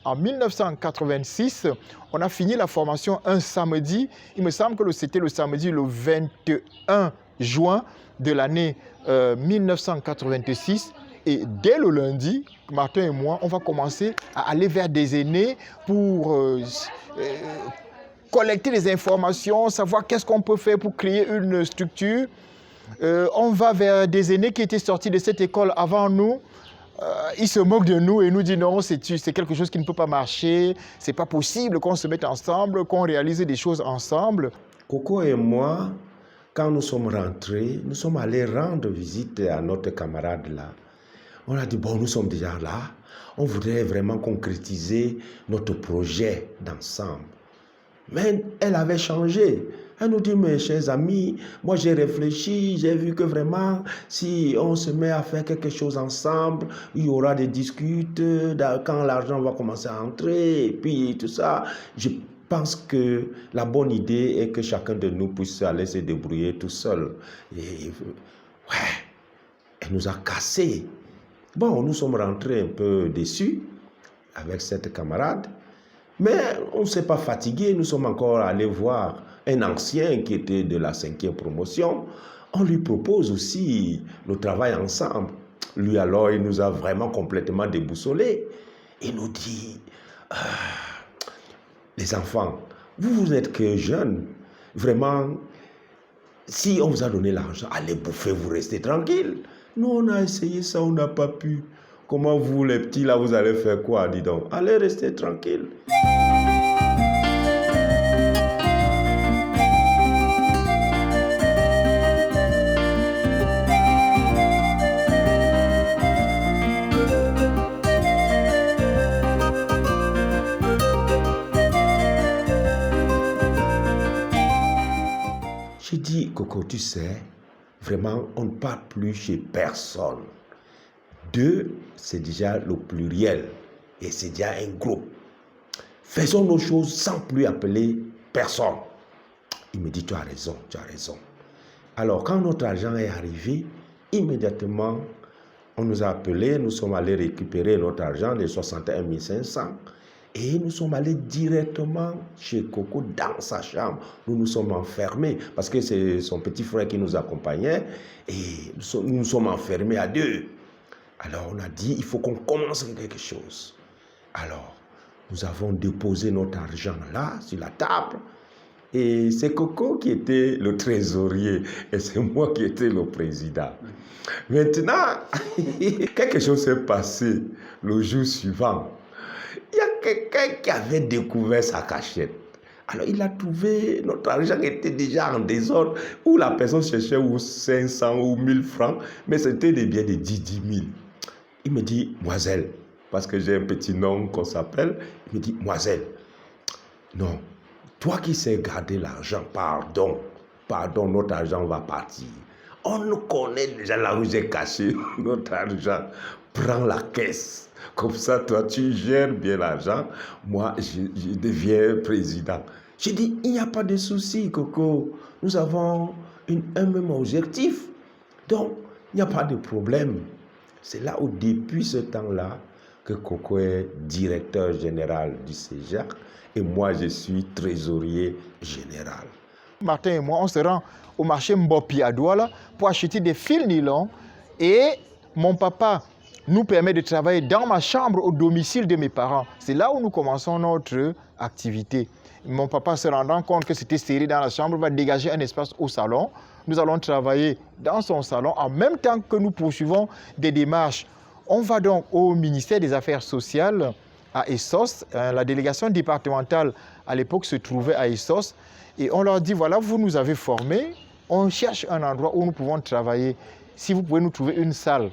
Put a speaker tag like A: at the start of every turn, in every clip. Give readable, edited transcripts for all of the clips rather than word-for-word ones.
A: En 1986, on a fini la formation un samedi. Il me semble que c'était le samedi le 21 juin de l'année 1986. Et dès le lundi, Martin et moi, on va commencer à aller vers des aînés pour collecter des informations, savoir qu'est-ce qu'on peut faire pour créer une structure. On va vers des aînés qui étaient sortis de cette école avant nous. Ils se moquent de nous et nous disent non, c'est quelque chose qui ne peut pas marcher, c'est pas possible qu'on se mette ensemble, qu'on réalise des choses ensemble.
B: Coco et moi, quand nous sommes rentrés, nous sommes allés rendre visite à notre camarade là. On a dit, bon, nous sommes déjà là, on voudrait vraiment concrétiser notre projet d'ensemble. Mais elle avait changé. Elle nous dit, mes chers amis, moi j'ai réfléchi, j'ai vu que vraiment, si on se met à faire quelque chose ensemble, il y aura des disputes, quand l'argent va commencer à entrer, et puis tout ça. Je pense que la bonne idée est que chacun de nous puisse aller se débrouiller tout seul. Et ouais, elle nous a cassés. Bon, nous sommes rentrés un peu déçus avec cette camarade, mais on ne s'est pas fatigué. Nous sommes encore allés voir un ancien qui était de la 5e promotion. On lui propose aussi le travail ensemble. Lui alors, il nous a vraiment complètement déboussolés. Il nous dit, les enfants, vous n'êtes que jeunes. Vraiment, si on vous a donné l'argent, allez bouffer, vous restez tranquille. Nous, on a essayé ça, on n'a pas pu. Comment vous, les petits, là, vous allez faire quoi, dis donc? Allez rester tranquille. J'ai dit, Coco, tu sais, vraiment, on ne part plus chez personne. 2, c'est déjà le pluriel et c'est déjà un groupe. Faisons nos choses sans plus appeler personne. Il me dit, tu as raison, tu as raison. Alors, quand notre argent est arrivé, immédiatement, on nous a appelés, nous sommes allés récupérer notre argent de 61 500 et nous sommes allés directement chez Coco dans sa chambre. Nous nous sommes enfermés parce que c'est son petit frère qui nous accompagnait et nous nous sommes enfermés à 2. Alors on a dit, il faut qu'on commence quelque chose. Alors, nous avons déposé notre argent là, sur la table. Et c'est Coco qui était le trésorier et c'est moi qui étais le président. Maintenant, quelque chose s'est passé le jour suivant. Il y a quelqu'un qui avait découvert sa cachette. Alors, il a trouvé, notre argent était déjà en désordre, où la personne cherchait 500 ou 1000 francs, mais c'était des biens de 10 000. Il me dit, Moiselle, parce que j'ai un petit nom qu'on s'appelle, il me dit, Moiselle, non, toi qui sais garder l'argent, pardon, notre argent va partir. On nous connaît déjà là où j'ai caché notre argent. Prends la caisse. Comme ça, toi, tu gères bien l'argent. Moi, je deviens président. J'ai dit, il n'y a pas de souci, Coco. Nous avons un même objectif. Donc, il n'y a pas de problème. C'est là où, depuis ce temps-là, que Coco est directeur général du CEJAC et moi, je suis trésorier général.
A: Martin et moi, on se rend au marché Mbopi à Douala pour acheter des fils nylon et mon papa nous permet de travailler dans ma chambre au domicile de mes parents. C'est là où nous commençons notre activité. Mon papa se rendant compte que c'était serré dans la chambre, va dégager un espace au salon. Nous allons travailler dans son salon en même temps que nous poursuivons des démarches. On va donc au ministère des Affaires sociales à Essos. La délégation départementale à l'époque se trouvait à Essos. Et on leur dit, voilà, vous nous avez formés, on cherche un endroit où nous pouvons travailler. Si vous pouvez nous trouver une salle.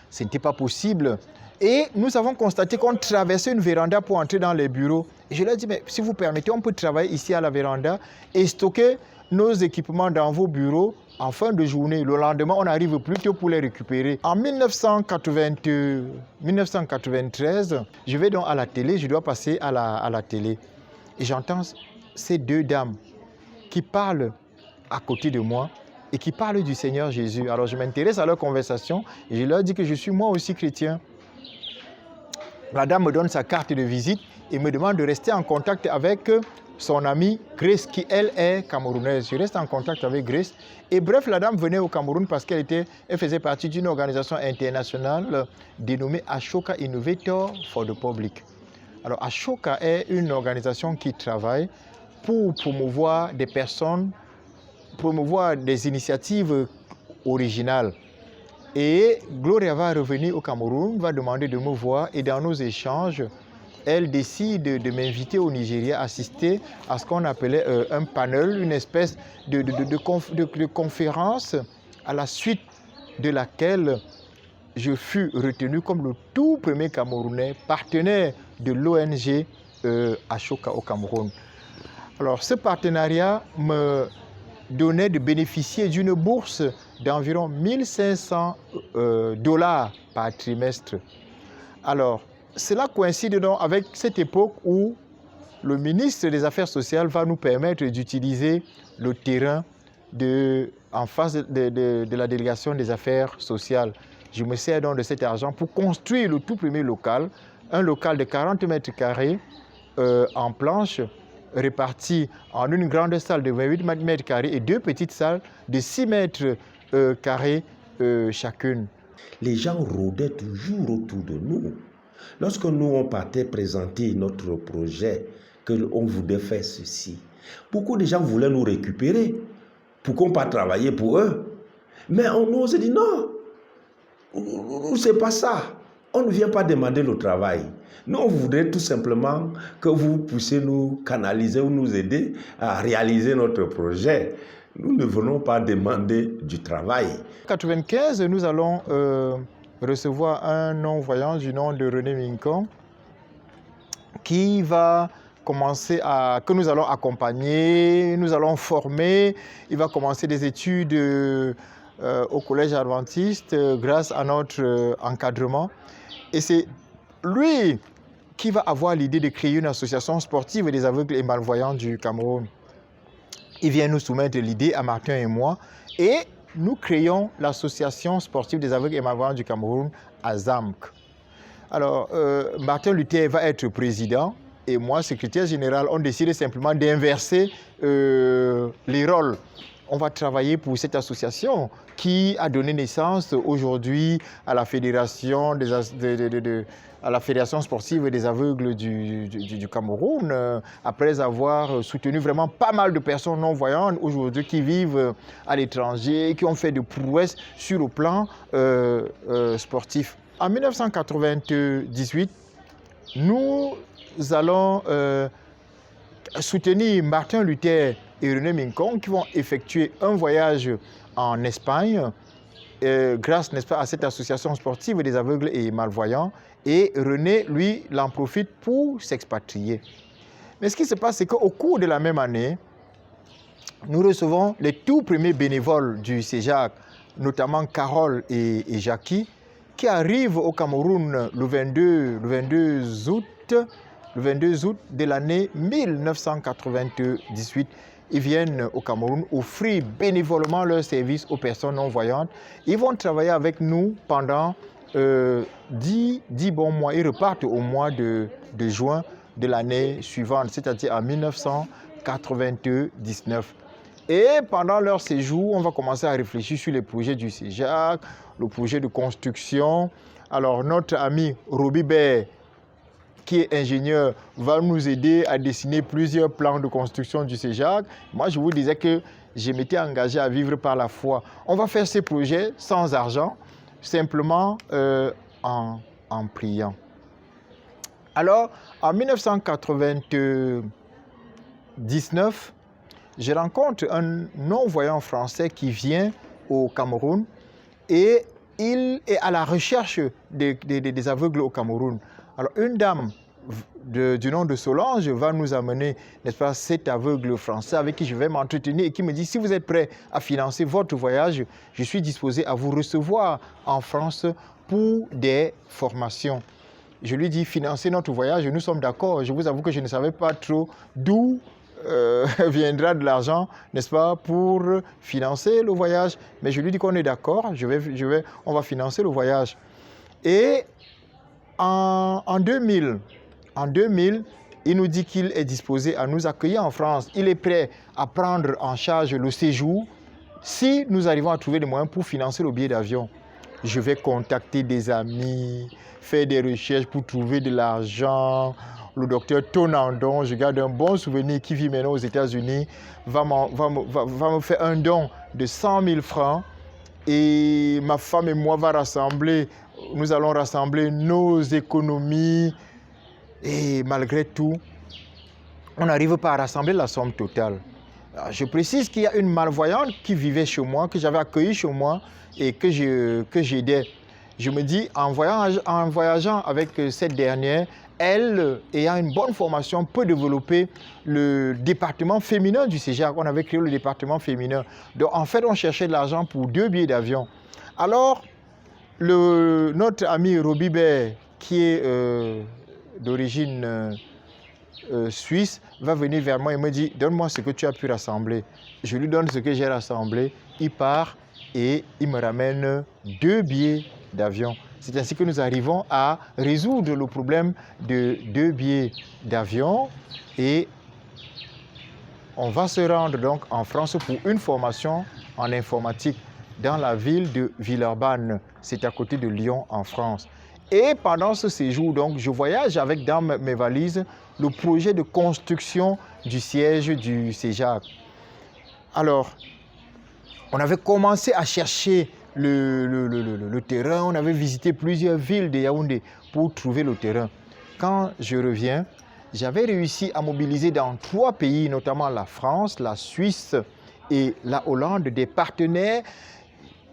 A: Ce n'était pas possible. Et nous avons constaté qu'on traversait une véranda pour entrer dans les bureaux. Et je leur ai dit, mais si vous permettez, on peut travailler ici à la véranda et stocker nos équipements dans vos bureaux en fin de journée. Le lendemain, on arrive plus tôt pour les récupérer. En 1993, je vais donc à la télé, je dois passer à la télé. Et j'entends ces 2 dames qui parlent à côté de moi et qui parlent du Seigneur Jésus. Alors je m'intéresse à leur conversation et je leur dis que je suis moi aussi chrétien. La dame me donne sa carte de visite et me demande de rester en contact avec son amie Grace, qui elle est camerounaise. Je reste en contact avec Grace. Et bref, la dame venait au Cameroun parce qu'elle faisait partie d'une organisation internationale dénommée Ashoka Innovator for the Public. Alors Ashoka est une organisation qui travaille pour promouvoir des personnes, promouvoir des initiatives originales. Et Gloria va revenir au Cameroun, va demander de me voir et dans nos échanges, elle décide de m'inviter au Nigeria à assister à ce qu'on appelait un panel, une espèce de conférence à la suite de laquelle je fus retenu comme le tout premier Camerounais partenaire de l'ONG Ashoka au Cameroun. Alors ce partenariat me donnait de bénéficier d'une bourse d'environ 1500 $ par trimestre. Alors, cela coïncide donc avec cette époque où le ministre des Affaires sociales va nous permettre d'utiliser le terrain en face de la délégation des affaires sociales. Je me sers donc de cet argent pour construire le tout premier local, un local de 40 mètres carrés en planches, répartis en une grande salle de 28 mètres carrés et deux petites salles de 6 mètres carrés chacune.
B: Les gens rôdaient toujours autour de nous. Lorsque nous, on partait présenter notre projet, qu'on voulait faire ceci, beaucoup de gens voulaient nous récupérer pour qu'on pas travailler pour eux. Mais on s'est dit non, c'est pas ça. On ne vient pas demander le travail. Nous, on voudrait tout simplement que vous puissiez nous canaliser ou nous aider à réaliser notre projet. Nous ne venons pas demander du travail.
A: En 1995, nous allons recevoir un non-voyant du nom de René Mincon qui va commencer que nous allons accompagner, nous allons former. Il va commencer des études au collège adventiste grâce à notre encadrement. Et c'est lui qui va avoir l'idée de créer une association sportive des aveugles et malvoyants du Cameroun. Il vient nous soumettre l'idée à Martin et moi et nous créons l'association sportive des aveugles et malvoyants du Cameroun à Zamk. Alors, Martin Luther va être président et moi, secrétaire général. On décide simplement d'inverser les rôles. On va travailler pour cette association qui a donné naissance aujourd'hui à la fédération, à la fédération sportive des aveugles du Cameroun, après avoir soutenu vraiment pas mal de personnes non-voyantes aujourd'hui qui vivent à l'étranger, qui ont fait de prouesses sur le plan sportif. En 1998, nous allons soutenir Martin Luther et René Mincon qui vont effectuer un voyage en Espagne grâce, n'est-ce pas, à cette association sportive des aveugles et malvoyants. Et René, lui, l'en profite pour s'expatrier. Mais ce qui se passe, c'est qu'au cours de la même année, nous recevons les tout premiers bénévoles du CEJAC, notamment Carole et Jackie, qui arrivent au Cameroun le 22 août de l'année 1998. Ils viennent au Cameroun offrir bénévolement leurs services aux personnes non-voyantes. Ils vont travailler avec nous pendant 10 bons mois. Ils repartent au mois de juin de l'année suivante, c'est-à-dire en 1999. Et pendant leur séjour, on va commencer à réfléchir sur les projets du CEJAC, le projet de construction. Alors notre ami Robibert, qui est ingénieur, va nous aider à dessiner plusieurs plans de construction du CEJAC. Moi, je vous disais que je m'étais engagé à vivre par la foi. On va faire ces projets sans argent, simplement en priant. Alors, en 1999, je rencontre un non-voyant français qui vient au Cameroun et il est à la recherche des aveugles au Cameroun. Alors, une dame du nom de Solange va nous amener, n'est-ce pas, cet aveugle français avec qui je vais m'entretenir et qui me dit, si vous êtes prêt à financer votre voyage, je suis disposé à vous recevoir en France pour des formations. Je lui dis, financer notre voyage, nous sommes d'accord. Je vous avoue que je ne savais pas trop d'où viendra de l'argent, n'est-ce pas, pour financer le voyage. Mais je lui dis qu'on est d'accord, on va financer le voyage. Et En 2000, il nous dit qu'il est disposé à nous accueillir en France. Il est prêt à prendre en charge le séjour si nous arrivons à trouver des moyens pour financer le billet d'avion. Je vais contacter des amis, faire des recherches pour trouver de l'argent. Le docteur Tonandon, je garde un bon souvenir, qui vit maintenant aux États-Unis, va me faire un don de 100 000 francs. Et ma femme et moi nous allons rassembler nos économies. Et malgré tout, on n'arrive pas à rassembler la somme totale. Alors, je précise qu'il y a une malvoyante qui vivait chez moi, que j'avais accueillie chez moi et que j'aidais. Je me dis, en voyageant avec cette dernière, elle, ayant une bonne formation, peut développer le département féminin du CEJAC. On avait créé le département féminin. Donc, en fait, on cherchait de l'argent pour 2 billets d'avion. Alors, notre ami Robibert, qui est d'origine suisse, va venir vers moi et me dit, donne-moi ce que tu as pu rassembler. Je lui donne ce que j'ai rassemblé. Il part et il me ramène 2 billets d'avion. C'est ainsi que nous arrivons à résoudre le problème de 2 billets d'avion et on va se rendre donc en France pour une formation en informatique dans la ville de Villeurbanne. C'est à côté de Lyon en France. Et pendant ce séjour, donc, je voyage avec dans mes valises le projet de construction du siège du CEJAC. Alors, on avait commencé à chercher le terrain, on avait visité plusieurs villes de Yaoundé pour trouver le terrain. Quand je reviens, j'avais réussi à mobiliser dans 3 pays, notamment la France, la Suisse et la Hollande, des partenaires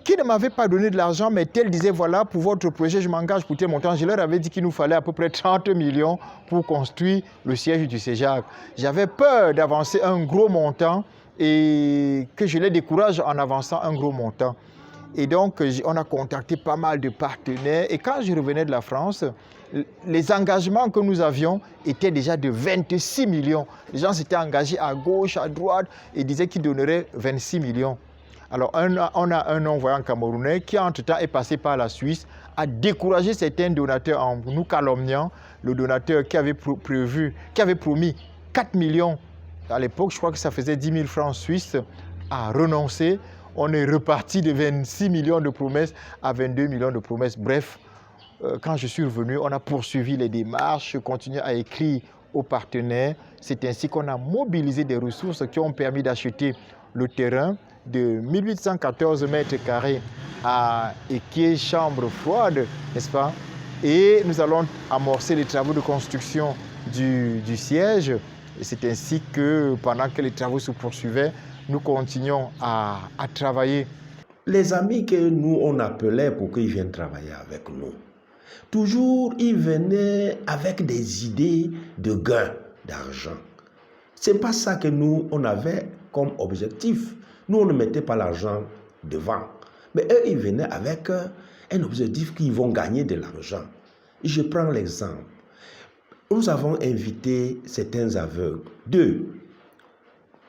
A: qui ne m'avaient pas donné de l'argent, mais tel disait, voilà, pour votre projet, je m'engage pour tel montant. Je leur avais dit qu'il nous fallait à peu près 30 millions pour construire le siège du CEJAC. J'avais peur d'avancer un gros montant et que je les décourage en avançant un gros montant. Et donc, on a contacté pas mal de partenaires. Et quand je revenais de la France, les engagements que nous avions étaient déjà de 26 millions. Les gens s'étaient engagés à gauche, à droite et disaient qu'ils donneraient 26 millions. Alors, on a un non-voyant camerounais qui, entre-temps, est passé par la Suisse, a découragé certains donateurs en nous calomniant. Le donateur qui avait promis 4 millions, à l'époque, je crois que ça faisait 10 000 francs suisses, a renoncé. On est reparti de 26 millions de promesses à 22 millions de promesses. Bref, quand je suis revenu, on a poursuivi les démarches, continué à écrire aux partenaires. C'est ainsi qu'on a mobilisé des ressources qui ont permis d'acheter le terrain de 1814 mètres carrés à Equier, chambre froide, n'est-ce pas? Et nous allons amorcer les travaux de construction du siège. Et c'est ainsi que pendant que les travaux se poursuivaient, nous continuons à travailler.
B: Les amis que nous, on appelait pour qu'ils viennent travailler avec nous, toujours, ils venaient avec des idées de gain d'argent. Ce n'est pas ça que nous, on avait comme objectif. Nous, on ne mettait pas l'argent devant. Mais eux, ils venaient avec un objectif qu'ils vont gagner de l'argent. Je prends l'exemple. Nous avons invité certains aveugles. 2.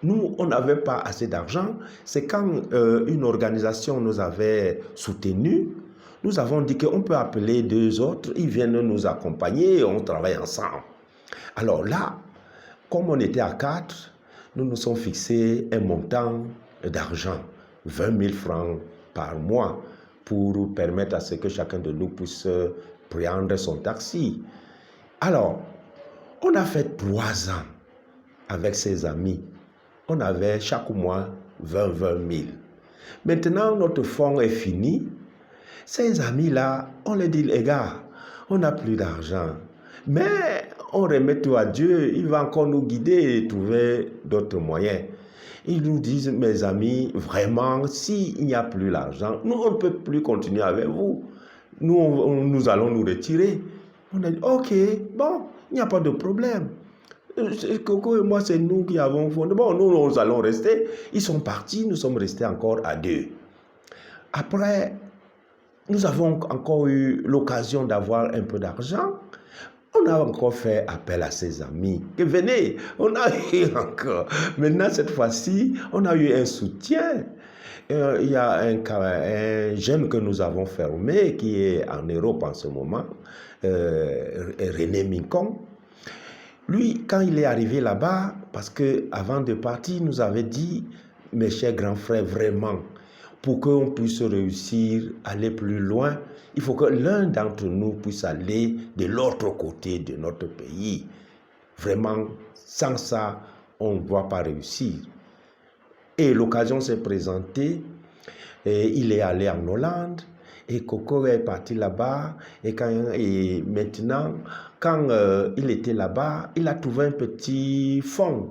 B: Nous, on n'avait pas assez d'argent. C'est quand une organisation nous avait soutenus, nous avons dit qu'on peut appeler 2 autres, ils viennent nous accompagner et on travaille ensemble. Alors là, comme on était à 4, nous nous sommes fixés un montant d'argent, 20 000 francs par mois, pour permettre à ce que chacun de nous puisse prendre son taxi. Alors, on a fait 3 ans avec ses amis. On avait chaque mois 20 000. Maintenant, notre fonds est fini. Ces amis-là, on leur dit, les gars, on n'a plus d'argent. Mais on remet tout à Dieu, il va encore nous guider et trouver d'autres moyens. Ils nous disent, mes amis, vraiment, s'il n'y a plus l'argent, nous, on ne peut plus continuer avec vous. Nous allons nous retirer. On a dit, ok, bon, il n'y a pas de problème. Coco et moi, c'est nous qui avons fondé. Bon, nous allons rester. Ils sont partis, nous sommes restés encore à 2. Après, nous avons encore eu l'occasion d'avoir un peu d'argent. On a encore fait appel à ses amis. Que venez, on a eu encore. Maintenant, cette fois-ci, on a eu un soutien. Il y a un jeune que nous avons formé qui est en Europe en ce moment. René Mincon. Lui, quand il est arrivé là-bas, parce qu'avant de partir, il nous avait dit, mes chers grands frères, vraiment, pour qu'on puisse réussir, aller plus loin, il faut que l'un d'entre nous puisse aller de l'autre côté de notre pays. Vraiment, sans ça, on ne va pas réussir. Et l'occasion s'est présentée, et il est allé en Hollande, et Coco est parti là-bas, et maintenant, quand il était là-bas, il a trouvé un petit fonds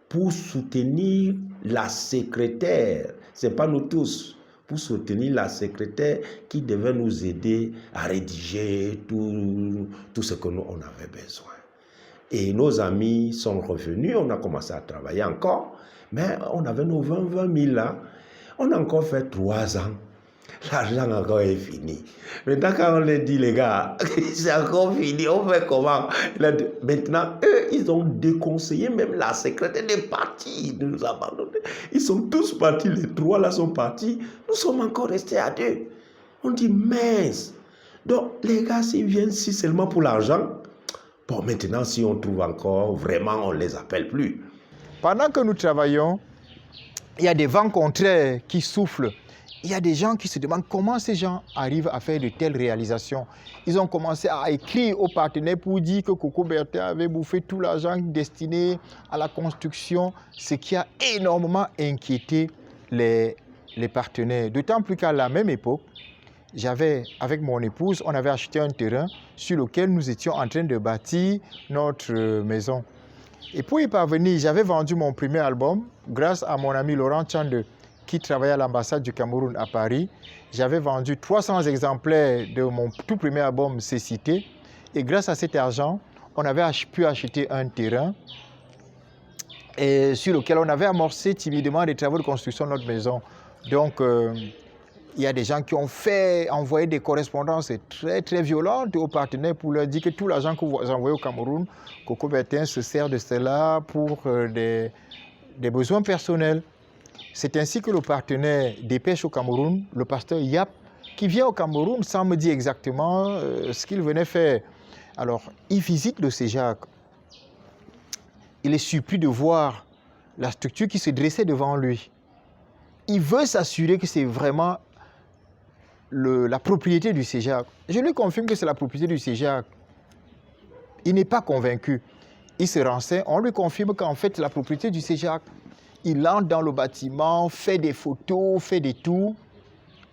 B: pour soutenir la secrétaire, c'est pas nous tous, pour soutenir la secrétaire qui devait nous aider à rédiger tout ce que nous on avait besoin. Et nos amis sont revenus, on a commencé à travailler encore, mais on avait nos 20 000 là, on a encore fait 3 ans. L'argent encore est fini. Maintenant, quand on leur dit, les gars, c'est encore fini, on fait comment? Maintenant, eux, ils ont déconseillé même la secrétaire des partis de nous abandonner. Ils sont tous partis, les 3 là sont partis. Nous sommes encore restés à 2. On dit, mince. Donc, les gars, s'ils viennent ici seulement pour l'argent, bon, maintenant, si on trouve encore, vraiment, on ne les appelle plus.
A: Pendant que nous travaillons, il y a des vents contraires qui soufflent. Il y a des gens qui se demandent comment ces gens arrivent à faire de telles réalisations. Ils ont commencé à écrire aux partenaires pour dire que Coco Bertin avait bouffé tout l'argent destiné à la construction, ce qui a énormément inquiété les partenaires. D'autant plus qu'à la même époque, avec mon épouse, on avait acheté un terrain sur lequel nous étions en train de bâtir notre maison. Et pour y parvenir, j'avais vendu mon premier album grâce à mon ami Laurent Tchande, qui travaillait à l'ambassade du Cameroun à Paris. J'avais vendu 300 exemplaires de mon tout premier album, C'est Cité. Et grâce à cet argent, on avait pu acheter un terrain et sur lequel on avait amorcé timidement des travaux de construction de notre maison. Donc, il y a des gens qui ont envoyé des correspondances très, très violentes aux partenaires pour leur dire que tout l'argent que vous envoyez au Cameroun, Coco Bertin se sert de cela pour des besoins personnels. C'est ainsi que le partenaire dépêche au Cameroun, le pasteur Yap, qui vient au Cameroun sans me dire exactement ce qu'il venait faire. Alors, il visite le CEJAC. Il est surpris de voir la structure qui se dressait devant lui. Il veut s'assurer que c'est vraiment la propriété du CEJAC. Je lui confirme que c'est la propriété du CEJAC. Il n'est pas convaincu. Il se renseigne, on lui confirme qu'en fait, c'est la propriété du CEJAC. Il entre dans le bâtiment, fait des photos, fait des tours.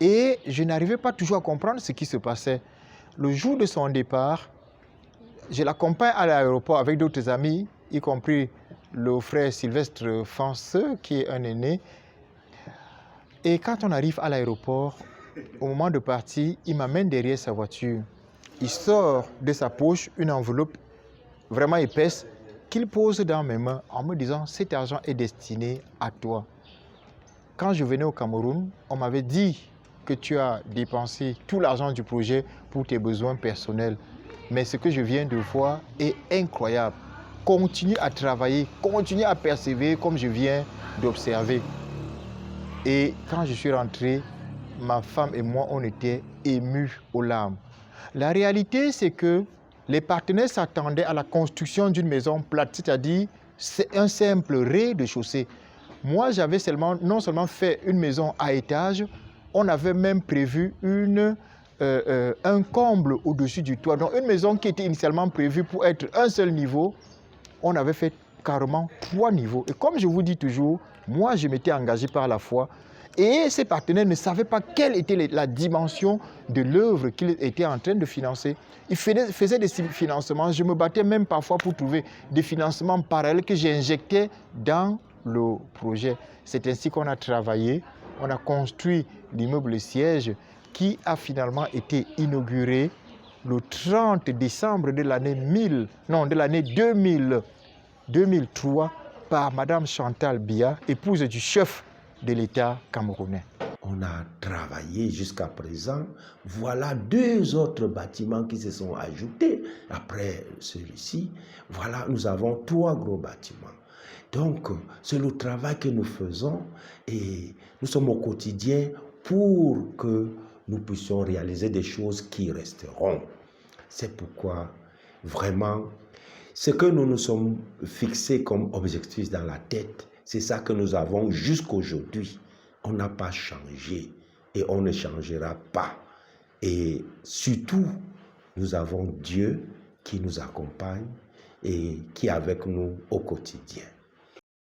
A: Et je n'arrivais pas toujours à comprendre ce qui se passait. Le jour de son départ, je l'accompagne à l'aéroport avec d'autres amis, y compris le frère Sylvestre Fanceux, qui est un aîné. Et quand on arrive à l'aéroport, au moment de partir, il m'amène derrière sa voiture. Il sort de sa poche une enveloppe vraiment épaisse qu'il pose dans mes mains en me disant « cet argent est destiné à toi ». Quand je venais au Cameroun, on m'avait dit que tu as dépensé tout l'argent du projet pour tes besoins personnels. Mais ce que je viens de voir est incroyable. Continue à travailler, continue à persévérer comme je viens d'observer. Et quand je suis rentré, ma femme et moi, on était émus aux larmes. La réalité, c'est que les partenaires s'attendaient à la construction d'une maison plate, c'est-à-dire un simple rez-de-chaussée. Moi, j'avais non seulement fait une maison à étage, on avait même prévu un comble au-dessus du toit. Donc une maison qui était initialement prévue pour être un seul niveau, on avait fait carrément 3 niveaux. Et comme je vous dis toujours, moi, je m'étais engagé par la foi. Et ces partenaires ne savaient pas quelle était la dimension de l'œuvre qu'ils étaient en train de financer. Ils faisaient des financements. Je me battais même parfois pour trouver des financements parallèles que j'injectais dans le projet. C'est ainsi qu'on a travaillé. On a construit l'immeuble siège qui a finalement été inauguré le 30 décembre de l'année 2003 par Madame Chantal Biya, épouse du chef de l'État camerounais.
B: On a travaillé jusqu'à présent. Voilà 2 autres bâtiments qui se sont ajoutés après celui-ci. Voilà, nous avons 3 gros bâtiments. Donc, c'est le travail que nous faisons et nous sommes au quotidien pour que nous puissions réaliser des choses qui resteront. C'est pourquoi, vraiment, ce que nous nous sommes fixés comme objectif dans la tête, c'est ça que nous avons jusqu'aujourd'hui. On n'a pas changé et on ne changera pas. Et surtout, nous avons Dieu qui nous accompagne et qui est avec nous au quotidien.